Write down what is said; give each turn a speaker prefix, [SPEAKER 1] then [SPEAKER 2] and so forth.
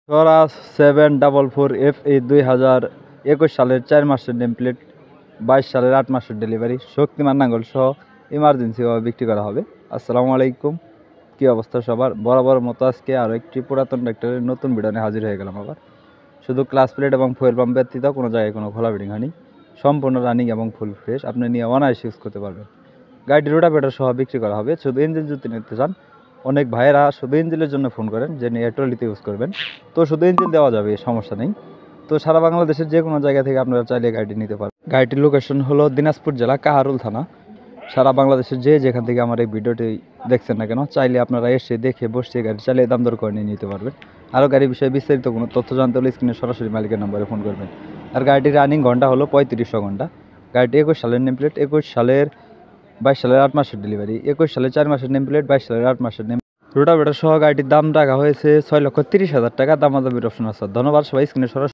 [SPEAKER 1] স্বরাজ 744FE 2021 সালের 4 মাসের name plate, 22 সালের 8 মাসের ডেলিভারি, শক্তিমান নাঙ্গল সহ ইমার্জেন্সিভাবে বিক্রি করা হবে। আসসালামু আলাইকুম, কী অবস্থা সবার? বরাবর মতো আজকে আরও একটি পুরাতন ট্র্যাক্টরের নতুন ভিডিও নিয়ে হাজির হয়ে গেলাম। আবার শুধু ক্লাস প্লেট এবং ফুয়েল পাম্প ব্যতীত কোনো জায়গায় কোনো খোলা বিডিং হয়নি, সম্পূর্ণ রানিং এবং ফুল ফ্রেশ। আপনি নিয়ে অনায়াসে ইউজ করতে পারবেন। গাড়িটি রোটাভেটর সহ বিক্রি করা হবে। শুধু ইঞ্জিন যদি নিতে চান, অনেক ভাইয়েরা শুধু ইঞ্জিনের জন্য ফোন করেন যে নিয়ে ট্রলিতে ইউজ করবেন, তো শুধু ইঞ্জিন দেওয়া যাবে, সমস্যা নেই। তো সারা বাংলাদেশের যে কোনো জায়গা থেকে আপনারা চাইলে গাড়িটি নিতে পারেন। গাড়িটির লোকেশন হলো দিনাজপুর জেলা কাহারুল থানা। সারা বাংলাদেশের যেখান থেকে আমার এই ভিডিওটি দেখছেন না কেন, চাইলে আপনারা এসে দেখে বসে গাড়ি চাইলে দাম দর করে নিয়ে নিতে পারবেন। আরও গাড়ির বিষয়ে বিস্তারিত কোনো তথ্য জানতে হলে স্ক্রিনে সরাসরি মালিকের নম্বরে ফোন করবেন। আর গাড়িটির রানিং ঘন্টা হলো 3500 ঘন্টা। গাড়িটি 21 সালের নেম প্লেট, 22 সালের 8 মাসের ডেলিভারি, 21 সালের 4 মাসের নেম প্লেট, 22 সালের 8 মাসের নেম। রোটাভেটর সহ গাড়িটির দাম রাখা হয়েছে 6,30,000 টাকা। দামাদামির অপশন আছে। ধন্যবাদ সবাই। স্ক্রিনে সরাসরি